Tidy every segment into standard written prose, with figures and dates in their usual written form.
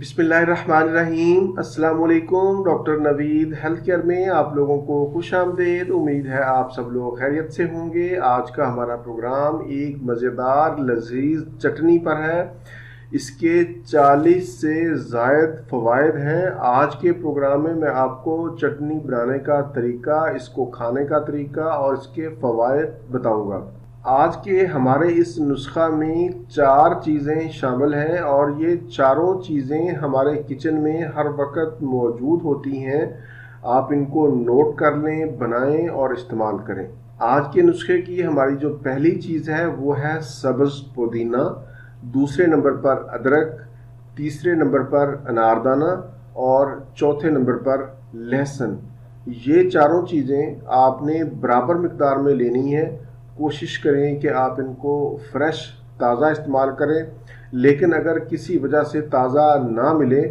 बिस्मिल्लाहिर्रहमानिर्रहीम। अस्सलाम वालेकुम। डॉक्टर नवीद हेल्थ केयर में आप लोगों को खुश आमदीद। उम्मीद है आप सब लोग खैरियत से होंगे। आज का हमारा प्रोग्राम एक मज़ेदार लजीज चटनी पर है। इसके 40 से ज़ायद फ़वाइद हैं। आज के प्रोग्राम में मैं आपको चटनी बनाने का तरीका, इसको खाने का तरीका और इसके फ़वाइद बताऊंगा। आज के हमारे इस नुस्खा में 4 चीज़ें शामिल हैं और ये चारों चीज़ें हमारे किचन में हर वक्त मौजूद होती हैं। आप इनको नोट कर लें, बनाएं और इस्तेमाल करें। आज के नुस्खे की हमारी जो पहली चीज़ है वो है सब्ज़ पुदीना, दूसरे नंबर पर अदरक, तीसरे नंबर पर अनारदाना और चौथे नंबर पर लहसुन। ये चारों चीज़ें आपने बराबर मिक़दार में लेनी है। कोशिश करें कि आप इनको फ्रेश ताज़ा इस्तेमाल करें, लेकिन अगर किसी वजह से ताज़ा ना मिले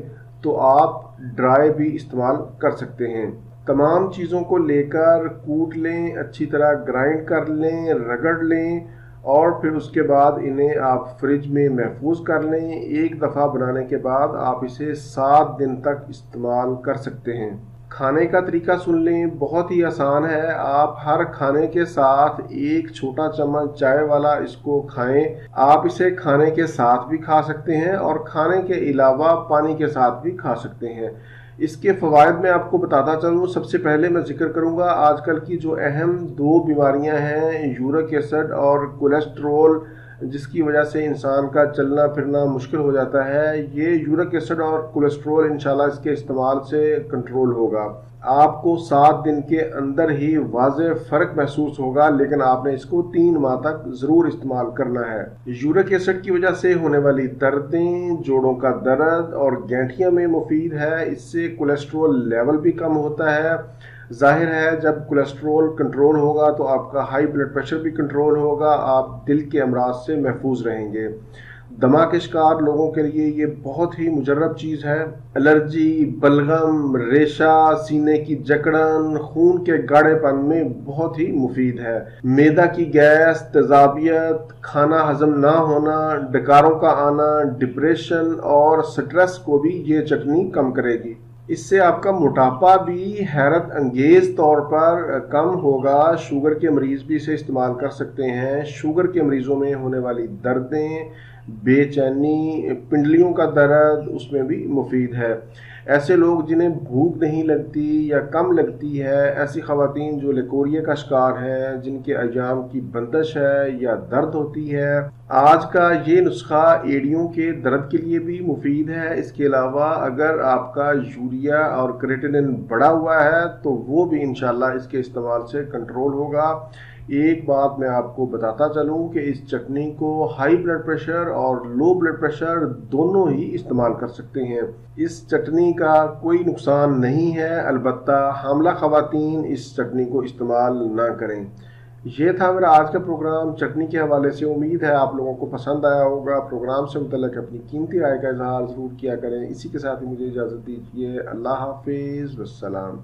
तो आप ड्राई भी इस्तेमाल कर सकते हैं। तमाम चीज़ों को लेकर कूट लें, अच्छी तरह ग्राइंड कर लें, रगड़ लें और फिर उसके बाद इन्हें आप फ्रिज में महफूज कर लें। एक दफ़ा बनाने के बाद आप इसे 7 दिन तक इस्तेमाल कर सकते हैं। खाने का तरीका सुन लें, बहुत ही आसान है। आप हर खाने के साथ 1 छोटा चम्मच चाय वाला इसको खाएं। आप इसे खाने के साथ भी खा सकते हैं और खाने के अलावा पानी के साथ भी खा सकते हैं। इसके फ़वाइद मैं आपको बताता चलूँ। सबसे पहले मैं जिक्र करूँगा आजकल की जो अहम 2 बीमारियां हैं, यूरिक एसिड और कोलेस्ट्रोल, जिसकी वजह से इंसान का चलना फिरना मुश्किल हो जाता है। ये यूरिक एसिड और कोलेस्ट्रोल इंशाल्लाह इसके इस्तेमाल से कंट्रोल होगा। आपको 7 दिन के अंदर ही वाज़ेह फ़र्क महसूस होगा, लेकिन आपने इसको 3 माह तक ज़रूर इस्तेमाल करना है। यूरिक एसिड की वजह से होने वाली दर्दें, जोड़ों का दर्द और गैंठिया में मुफीद है। इससे कोलेस्ट्रोल लेवल भी कम होता है। जाहिर है जब कोलेस्ट्रोल कंट्रोल होगा तो आपका हाई ब्लड प्रेशर भी कंट्रोल होगा, आप दिल के अमराज से महफूज रहेंगे। दमा के शिकार लोगों के लिए ये बहुत ही मुजर्रब चीज़ है। एलर्जी, बलगम, रेशा, सीने की जकड़न, खून के गाढ़ेपन में बहुत ही मुफीद है। मैदा की गैस, तेजाबियत, खाना हजम ना होना, डकारों का आना, डिप्रेशन और स्ट्रेस को भी ये चटनी कम करेगी। इससे आपका मोटापा भी हैरत अंगेज तौर पर कम होगा। शुगर के मरीज़ भी इसे इस्तेमाल कर सकते हैं। शुगर के मरीज़ों में होने वाली दर्दें, बेचैनी, पिंडलियों का दर्द, उसमें भी मुफीद है। ऐसे लोग जिन्हें भूख नहीं लगती या कम लगती है, ऐसी ख़वातीन जो लिकोरिया का शिकार हैं, जिनके अय्याम की बंदिश है या दर्द होती है, आज का ये नुस्खा एड़ियों के दर्द के लिए भी मुफीद है। इसके अलावा अगर आपका यूरिया और क्रिएटिनिन बढ़ा हुआ है तो वो भी इंशाल्लाह इसके इस्तेमाल से कंट्रोल होगा। एक बात मैं आपको बताता चलूं कि इस चटनी को हाई ब्लड प्रेशर और लो ब्लड प्रेशर दोनों ही इस्तेमाल कर सकते हैं। इस चटनी का कोई नुकसान नहीं है, अलबत्ता हामला ख़वातीन इस चटनी को इस्तेमाल ना करें। ये था मेरा आज का प्रोग्राम चटनी के हवाले से। उम्मीद है आप लोगों को पसंद आया होगा। प्रोग्राम से मुतल्लिक़ अपनी कीमती राय का इजहार ज़रूर किया करें। इसी के साथ ही मुझे इजाज़त दीजिए। अल्लाह हाफिज़, वस्सलाम।